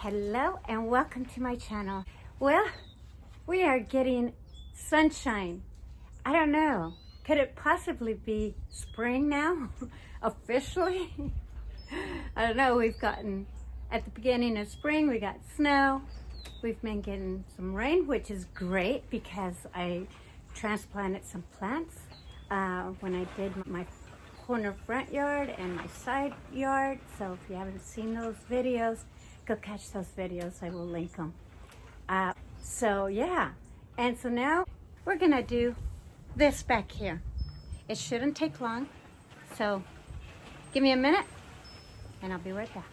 Hello and welcome to my channel. Well, we are getting sunshine. I don't know, could it possibly be spring now? Officially? I don't know, we've gotten, at the beginning of spring, we got snow. We've been getting some rain, which is great because I transplanted some plants when I did my corner front yard and my side yard. So if you haven't seen those videos, go catch those videos. I will link them. So yeah, and so now we're gonna do this back here. It shouldn't take long, so give me a minute and I'll be right back.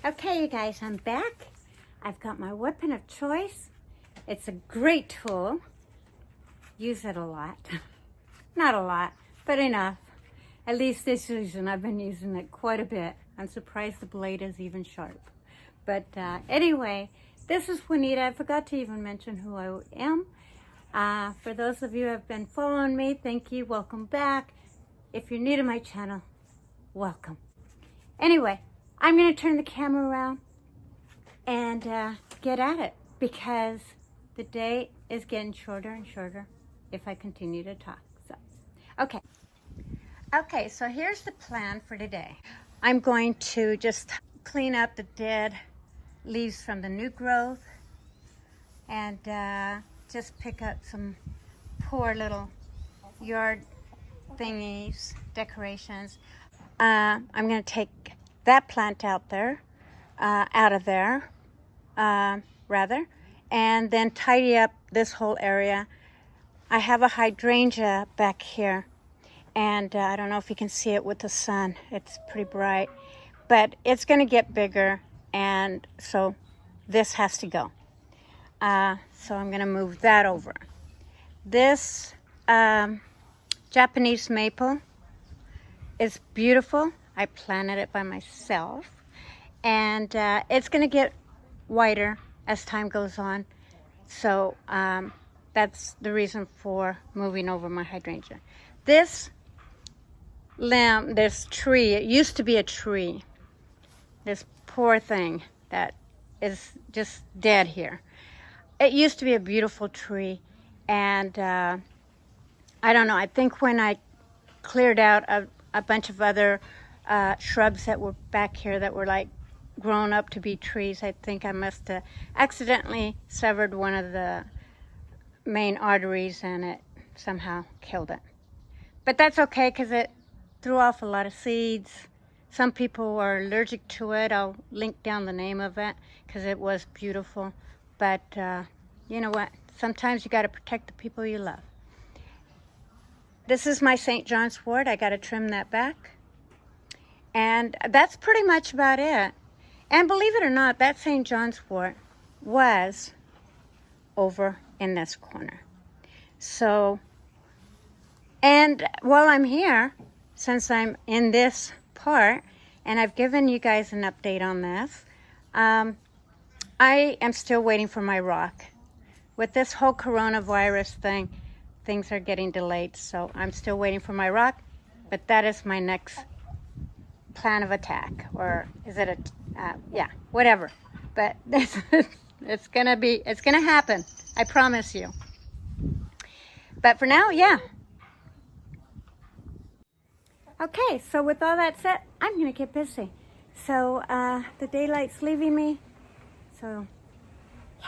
Okay, you guys, I'm back. I've got my weapon of choice. It's a great tool. Use it a lot. Not a lot, but enough. At least this season, I've been using it quite a bit. I'm surprised the blade is even sharp. But anyway, this is Juanita. I forgot to even mention who I am. For those of you who have been following me, thank you. Welcome back. If you're new to my channel, welcome. Anyway, I'm going to turn the camera around and get at it because the day is getting shorter and shorter if I continue to talk. So, okay, so here's the plan for today. I'm going to just clean up the dead leaves from the new growth and just pick up some poor little yard thingies, decorations. I'm going to take that plant out of there, and then tidy up this whole area. I have a hydrangea back here, and I don't know if you can see it with the sun. It's pretty bright, but it's going to get bigger, and so this has to go. So I'm going to move that over. This Japanese maple is beautiful. I planted it by myself, and it's going to get whiter as time goes on. So that's the reason for moving over my hydrangea. This limb, this tree, it used to be a tree. This poor thing that is just dead here. It used to be a beautiful tree, and I don't know, I think when I cleared out a bunch of other shrubs that were back here that were like grown up to be trees, I think I must have accidentally severed one of the main arteries and it somehow killed it. But that's okay because it threw off a lot of seeds. Some people are allergic to it. I'll link down the name of it because it was beautiful. But you know what? Sometimes you got to protect the people you love. This is my St. John's wort. I got to trim that back. And that's pretty much about it. And believe it or not, that St. John's wort was over in this corner. So, and while I'm here, since I'm in this part, and I've given you guys an update on this, I am still waiting for my rock. With this whole coronavirus thing, things are getting delayed, so I'm still waiting for my rock, but that is my next plan of attack, or is it yeah, whatever, but it's gonna happen, I promise you. But for now, yeah. Okay, so with all that said, I'm gonna get busy. So the daylight's leaving me, so yeah.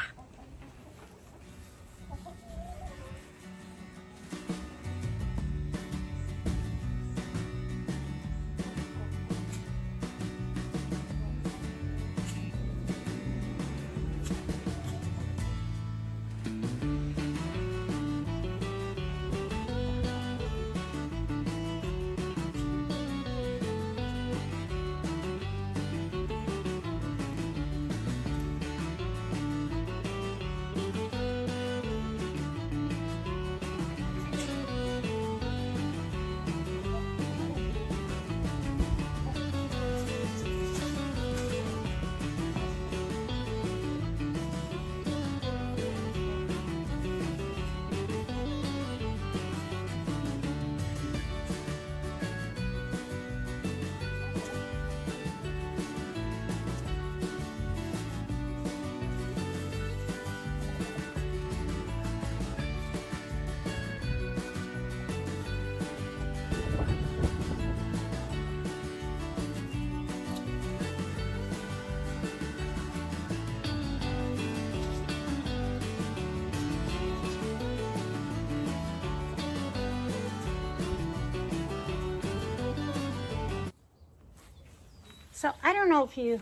So I don't know if you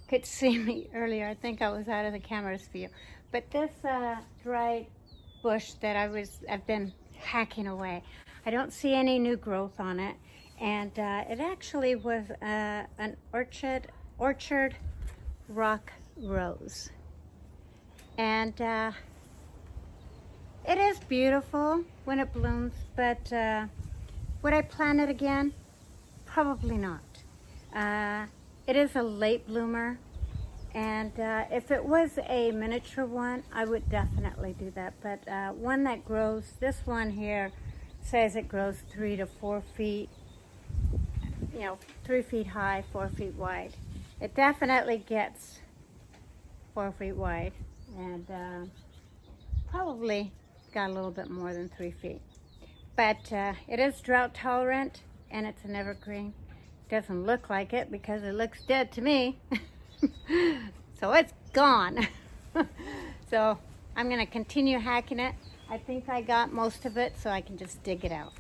could see me earlier. I think I was out of the camera's view. But this dried bush that I've been hacking away, I don't see any new growth on it. And it actually was an orchard rock rose. And it is beautiful when it blooms, but would I plant it again? Probably not. It is a late bloomer, and if it was a miniature one, I would definitely do that. But one that grows, this one here says it grows 3 to 4 feet, 3 feet high, 4 feet wide. It definitely gets 4 feet wide, and probably got a little bit more than 3 feet. But it is drought tolerant, and it's an evergreen. Doesn't look like it because it looks dead to me. So it's gone. So I'm gonna continue hacking it. I think I got most of it, so I can just dig it out.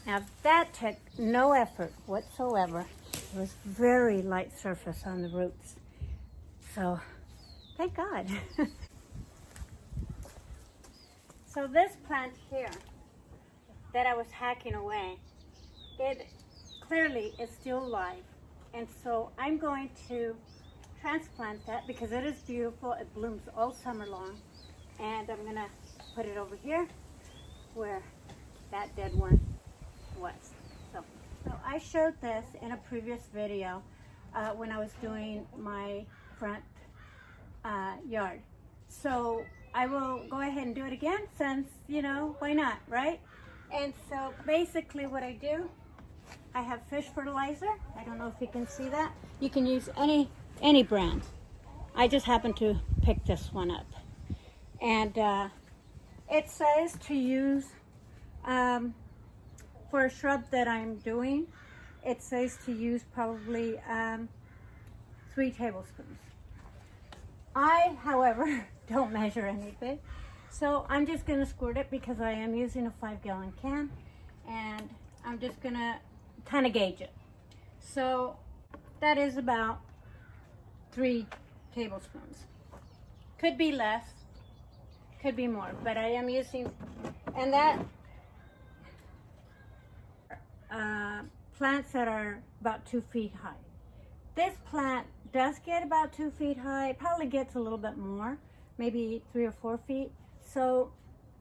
Now that took no effort whatsoever. It was very light surface on the roots. So, thank God. So this plant here that I was hacking away, it clearly is still alive. And so I'm going to transplant that because it is beautiful. It blooms all summer long. And I'm gonna put it over here where that dead one was. So I showed this in a previous video when I was doing my front yard. So I will go ahead and do it again since, why not, right? And so basically what I do, I have fish fertilizer. I don't know if you can see that. You can use any brand. I just happen to pick this one up. And it says to use for a shrub that I'm doing, it says to use probably 3 tablespoons. I, however, don't measure anything. So I'm just gonna squirt it because I am using a 5-gallon can, and I'm just gonna kind of gauge it. So that is about 3 tablespoons. Could be less, could be more, but I am using, and that plants that are about 2 feet high. This plant does get about 2 feet high. It probably gets a little bit more, maybe 3 or 4 feet. So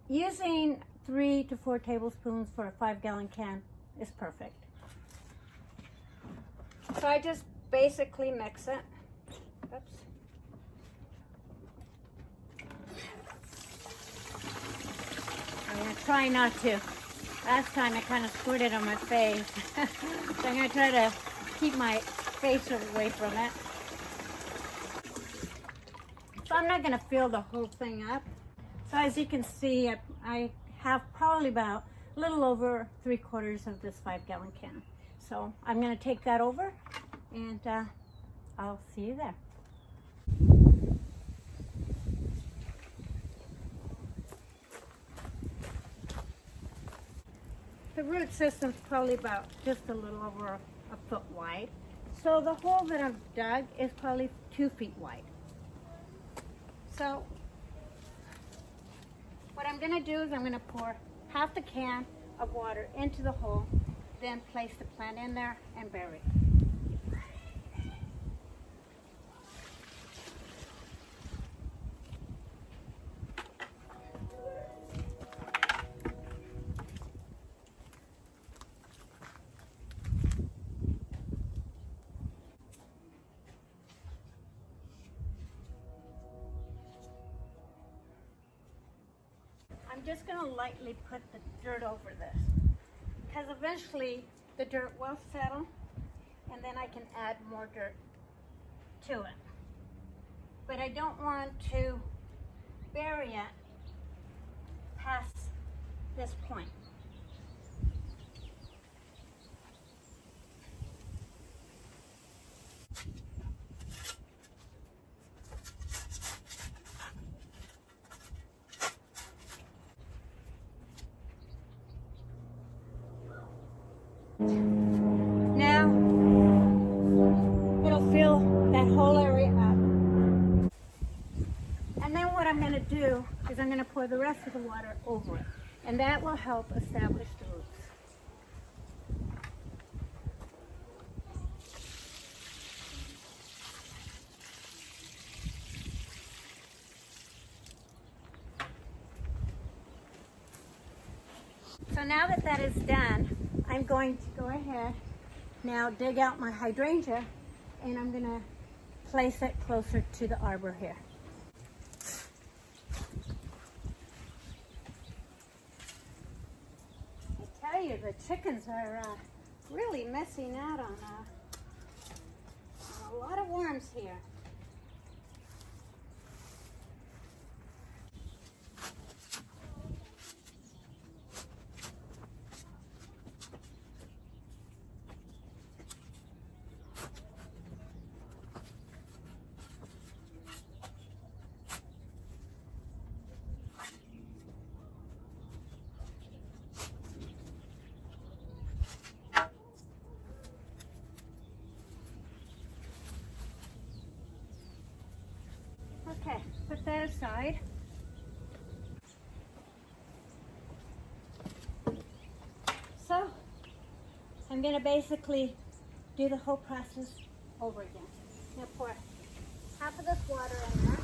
using 3 to 4 tablespoons for a 5-gallon can is perfect. So I just basically mix it. Oops. I'm gonna try not to. Last time I kind of squirted on my face. So I'm going to try to keep my face away from it. So I'm not going to fill the whole thing up. So as you can see, I have probably about a little over 3/4 of this 5-gallon can. So I'm going to take that over, and I'll see you there. The root system's probably about just a little over a foot wide. So the hole that I've dug is probably 2 feet wide. So what I'm gonna do is I'm gonna pour half the can of water into the hole, then place the plant in there and bury it. I'm just going to lightly put the dirt over this, because eventually the dirt will settle, and then I can add more dirt to it. But I don't want to bury it past this point. Now, it'll fill that whole area up. And then what I'm going to do is I'm going to pour the rest of the water over it. And that will help establish the roots. So now that that is done, I'm going to go ahead now dig out my hydrangea, and I'm going to place it closer to the arbor here. I tell you, the chickens are really missing out on a lot of worms here. Okay, put that aside. So, I'm going to basically do the whole process over again. I'm going to pour half of this water in there.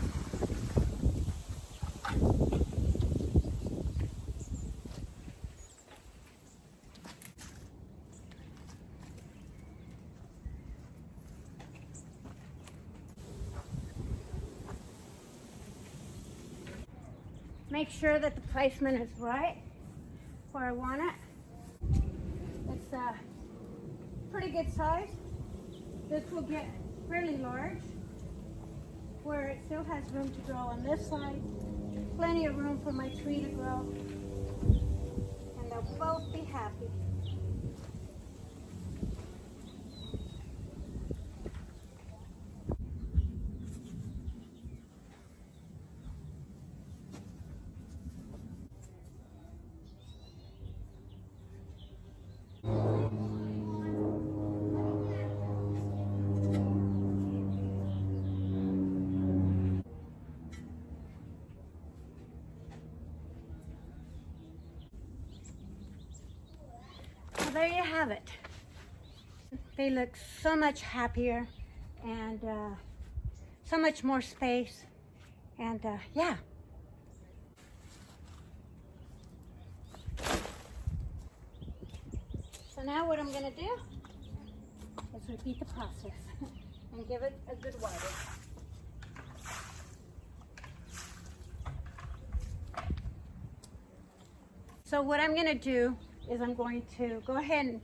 Make sure that the placement is right where I want it. It's a pretty good size. This will get fairly large where it still has room to grow on this side. Plenty of room for my tree to grow. And they'll both be happy. Well, there you have it. They look so much happier and so much more space. And yeah. So now what I'm going to do is repeat the process and give it a good water. So what I'm going to do is I'm going to go ahead and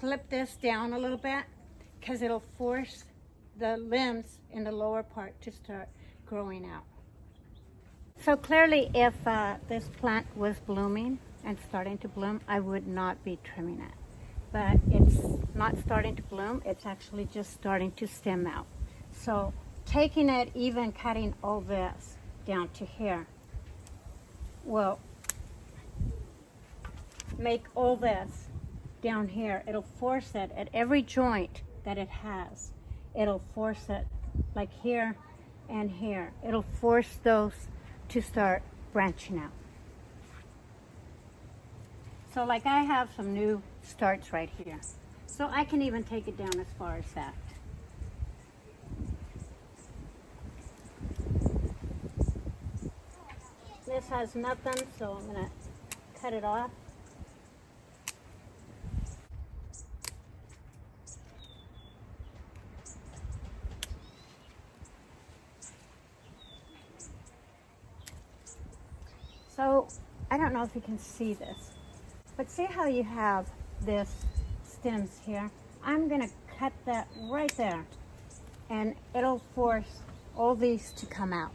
clip this down a little bit because it'll force the limbs in the lower part to start growing out. So clearly if this plant was blooming and starting to bloom, I would not be trimming it. But it's not starting to bloom, it's actually just starting to stem out. So taking it, even cutting all this down to here, will make all this down here. It'll force it at every joint that it has. It'll force it like here and here. It'll force those to start branching out. So like I have some new starts right here. So I can even take it down as far as that. This has nothing, so I'm going to cut it off. So I don't know if you can see this, but see how you have this stems here? I'm gonna cut that right there, and it'll force all these to come out.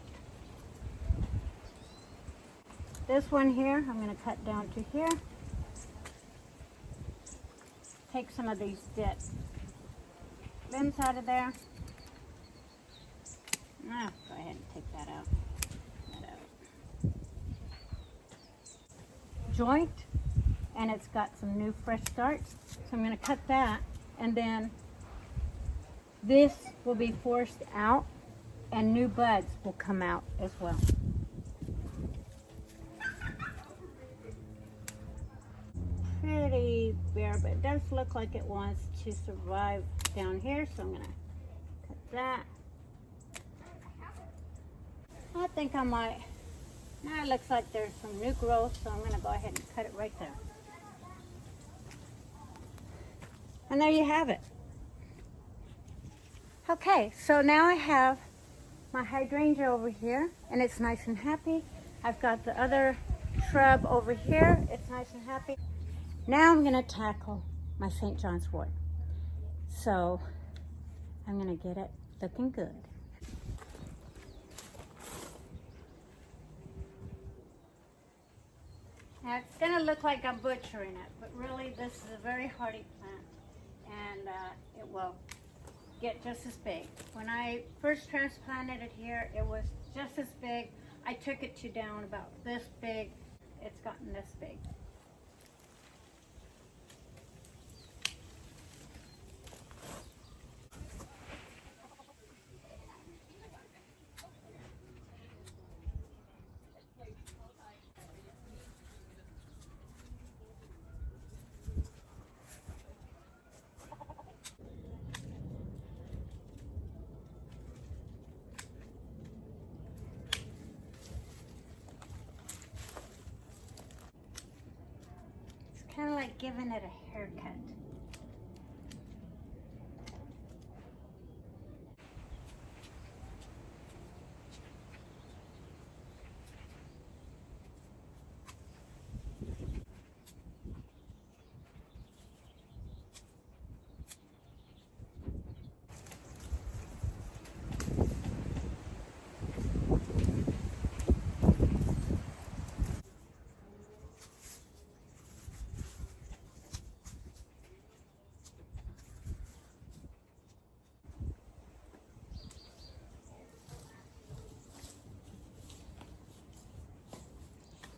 This one here, I'm gonna cut down to here. Take some of these dead limbs out of there. Now, go ahead and take that out. Joint, and it's got some new fresh starts. So I'm going to cut that, and then this will be forced out, and new buds will come out as well. Pretty bare, but it does look like it wants to survive down here, so I'm going to cut that. I think I might. Now it looks like there's some new growth, so I'm going to go ahead and cut it right there. And there you have it. Okay, so now I have my hydrangea over here, and it's nice and happy. I've got the other shrub over here. It's nice and happy. Now I'm going to tackle my St. John's wort. So I'm going to get it looking good. Now it's going to look like I'm butchering it, but really this is a very hardy plant, and it will get just as big. When I first transplanted it here, it was just as big. I took it to down about this big. It's gotten this big. Kind of like giving it a haircut.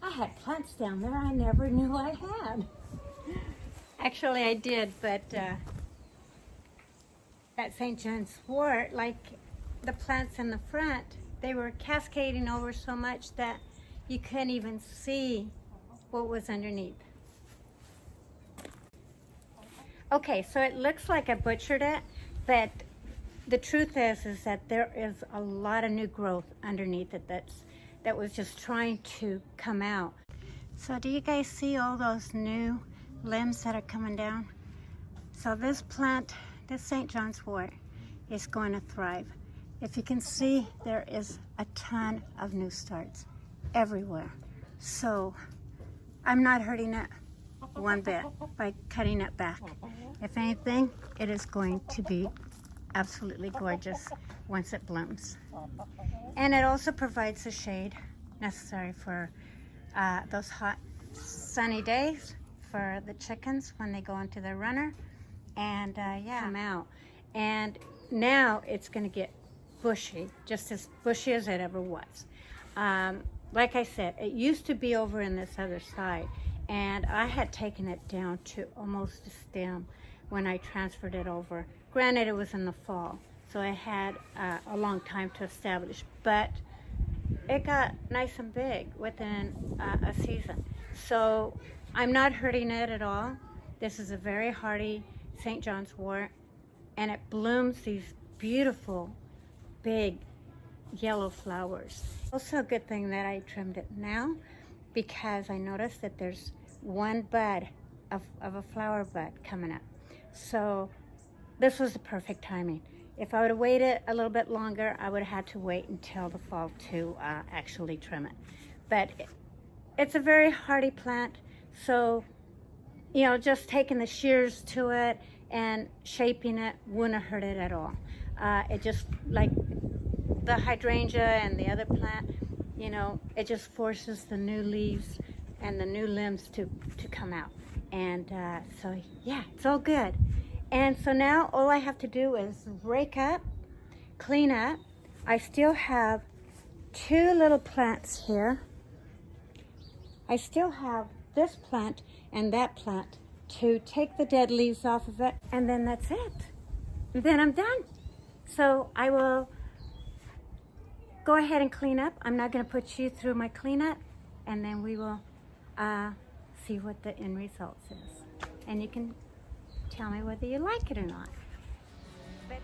I had plants down there I never knew I had. Actually, I did, but at St. John's wort, like the plants in the front, they were cascading over so much that you couldn't even see what was underneath. Okay, so it looks like I butchered it, but the truth is that there is a lot of new growth underneath it that was just trying to come out. So do you guys see all those new limbs that are coming down? So this plant, this St. John's wort, is going to thrive. If you can see, there is a ton of new starts everywhere. So I'm not hurting it one bit by cutting it back. If anything, it is going to be absolutely gorgeous once it blooms. And it also provides the shade necessary for those hot sunny days for the chickens when they go into their runner, and yeah, come out. And now it's going to get bushy, just as bushy as it ever was. Like I said, it used to be over in this other side, and I had taken it down to almost a stem when I transferred it over. Granted, it was in the fall, so I had a long time to establish, but it got nice and big within a season. So I'm not hurting it at all. This is a very hardy St. John's wort, and it blooms these beautiful, big yellow flowers. Also a good thing that I trimmed it now, because I noticed that there's one bud of a flower bud coming up. So this was the perfect timing. If I would have waited a little bit longer, I would have had to wait until the fall to actually trim it. But it's a very hardy plant, so you know, just taking the shears to it and shaping it wouldn't hurt it at all. It just, like the hydrangea and the other plant, you know, it just forces the new leaves and the new limbs to come out. And so yeah, it's all good. And so now all I have to do is rake up, clean up. I still have 2 little plants here. I still have this plant and that plant to take the dead leaves off of it, and then that's it. And then I'm done. So I will go ahead and clean up. I'm not going to put you through my cleanup, and then we will see what the end result is. And you can tell me whether you like it or not. But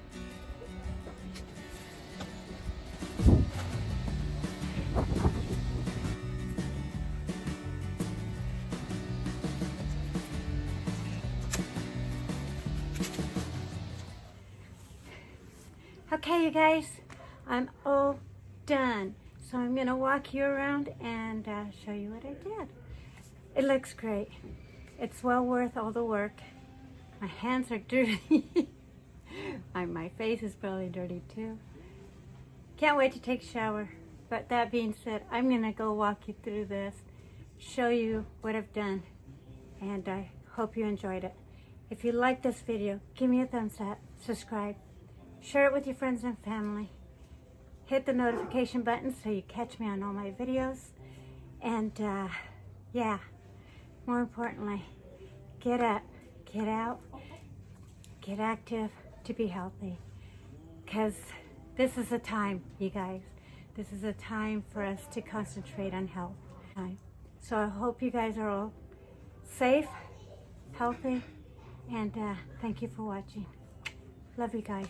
okay, you guys, I'm all done. So I'm gonna walk you around and show you what I did. It looks great. It's well worth all the work. My hands are dirty. My face is probably dirty too. Can't wait to take a shower. But that being said, I'm gonna go walk you through this, show you what I've done, and I hope you enjoyed it. If you like this video, give me a thumbs up, subscribe, share it with your friends and family. Hit the notification button so you catch me on all my videos. And yeah, more importantly, get up, get out, get active to be healthy. Because this is a time, you guys. This is a time for us to concentrate on health. So I hope you guys are all safe, healthy, and thank you for watching. Love you guys.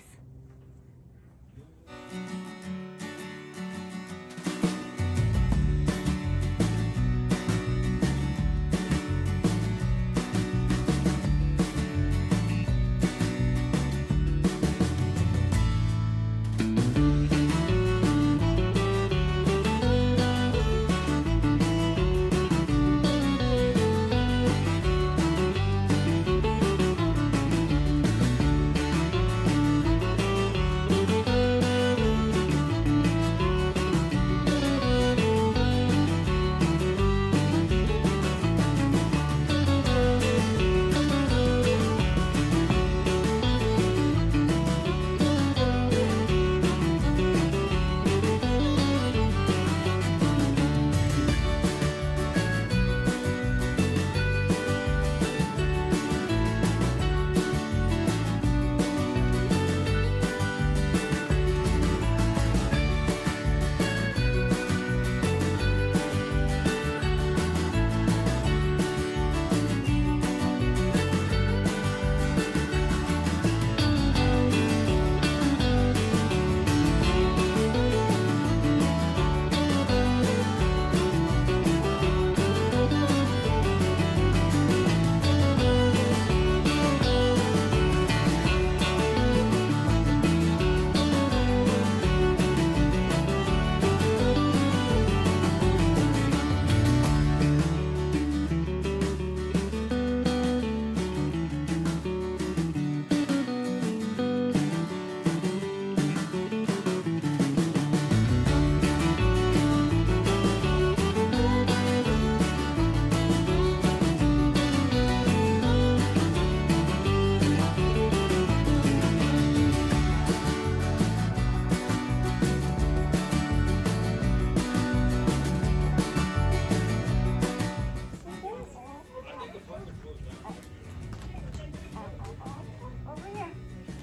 Over here.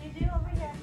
You do over here.